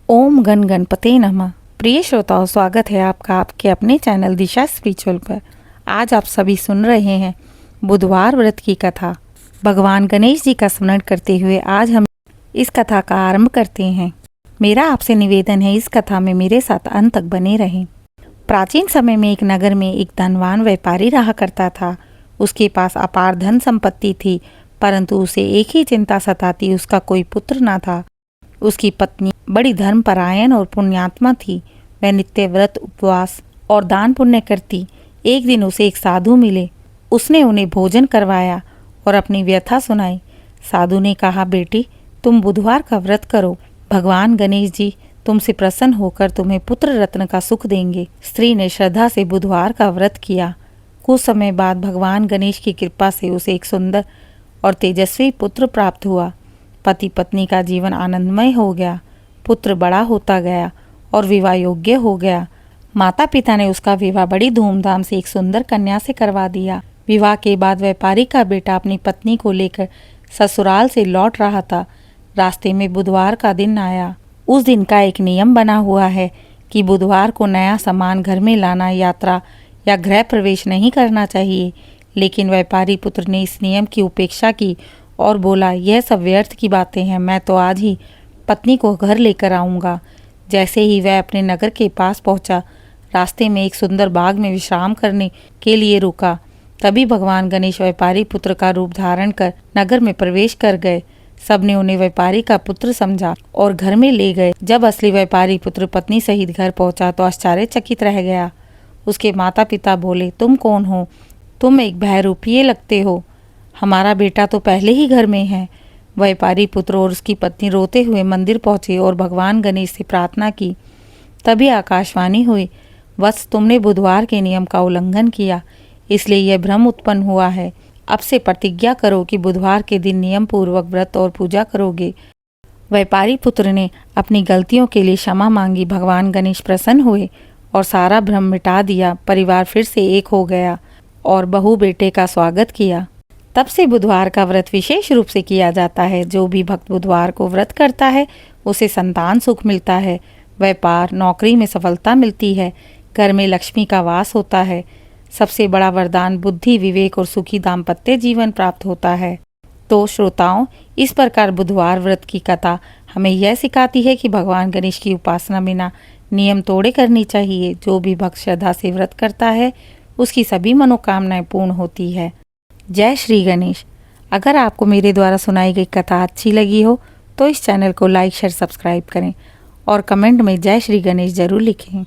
ओम गण गणपते नमः। प्रिय श्रोताओं, स्वागत है आपका आपके अपने चैनल दिशा स्पिरिचुअल पर। आज आप सभी सुन रहे हैं बुधवार व्रत की कथा। भगवान गणेश जी का स्मरण करते हुए आज हम इस कथा का आरंभ करते हैं। मेरा आपसे निवेदन है, इस कथा में मेरे साथ अंत तक बने रहें। प्राचीन समय में एक नगर में एक धनवान व्यापारी रहा करता था। उसके पास अपार धन संपत्ति थी, परंतु उसे एक ही चिंता सताती, उसका कोई पुत्र न था। उसकी पत्नी बड़ी धर्मपरायण और पुण्यात्मा थी। वह नित्य व्रत, उपवास और दान पुण्य करती। एक दिन उसे एक साधु मिले। उसने उन्हें भोजन करवाया और अपनी व्यथा सुनाई। साधु ने कहा, बेटी, तुम बुधवार का व्रत करो। भगवान गणेश जी तुमसे प्रसन्न होकर तुम्हें पुत्र रत्न का सुख देंगे। स्त्री ने श्रद्धा से बुधवार का व्रत किया। कुछ समय बाद भगवान गणेश की कृपा से उसे एक सुंदर और तेजस्वी पुत्र प्राप्त हुआ। पति पत्नी का जीवन आनंदमय हो गया। पुत्र बड़ा होता गया और विवाह योग्य हो गया। माता पिता ने उसका विवाह बड़ी धूमधाम से एक सुंदर कन्या से करवा दिया। विवाह के बाद व्यापारी का बेटा अपनी पत्नी को लेकर ससुराल से लौट रहा था। रास्ते में बुधवार का दिन आया। उस दिन का एक नियम बना हुआ है कि बुधवार को नया सामान घर में लाना, यात्रा या गृह प्रवेश नहीं करना चाहिए। लेकिन व्यापारी पुत्र ने इस नियम की उपेक्षा की और बोला, यह सब व्यर्थ की बातें हैं, मैं तो आज ही पत्नी को घर लेकर आऊँगा। जैसे ही वह अपने नगर के पास पहुँचा, रास्ते में एक सुंदर बाग में विश्राम करने के लिए रुका। तभी भगवान गणेश व्यापारी पुत्र का रूप धारण कर नगर में प्रवेश कर गए। सबने उन्हें व्यापारी का पुत्र समझा और घर में ले गए। जब असली व्यापारी पुत्र पत्नी सहित घर पहुंचा तो आश्चर्यचकित रह गया। उसके माता पिता बोले, तुम कौन हो? तुम एक बहरूपिये लगते हो। हमारा बेटा तो पहले ही घर में है। व्यापारी पुत्र और उसकी पत्नी रोते हुए मंदिर पहुंचे और भगवान गणेश से प्रार्थना की। तभी आकाशवाणी हुई, वत्स, तुमने बुधवार के नियम का उल्लंघन किया, इसलिए यह भ्रम उत्पन्न हुआ है। अब से प्रतिज्ञा करो कि बुधवार के दिन नियम पूर्वक व्रत और पूजा करोगे। व्यापारी पुत्र ने अपनी गलतियों के लिए क्षमा मांगी। भगवान गणेश प्रसन्न हुए और सारा भ्रम मिटा दिया। परिवार फिर से एक हो गया और बहू बेटे का स्वागत किया। तब से बुधवार का व्रत विशेष रूप से किया जाता है। जो भी भक्त बुधवार को व्रत करता है उसे संतान सुख मिलता है, व्यापार नौकरी में सफलता मिलती है, घर में लक्ष्मी का वास होता है। सबसे बड़ा वरदान बुद्धि, विवेक और सुखी दाम्पत्य जीवन प्राप्त होता है। तो श्रोताओं, इस प्रकार बुधवार व्रत की कथा हमें यह सिखाती है कि भगवान गणेश की उपासना बिना नियम तोड़े करनी चाहिए। जो भी भक्त श्रद्धा से व्रत करता है उसकी सभी मनोकामनाएं पूर्ण होती है। जय श्री गणेश। अगर आपको मेरे द्वारा सुनाई गई कथा अच्छी लगी हो तो इस चैनल को लाइक, शेयर, सब्सक्राइब करें और कमेंट में जय श्री गणेश जरूर लिखें।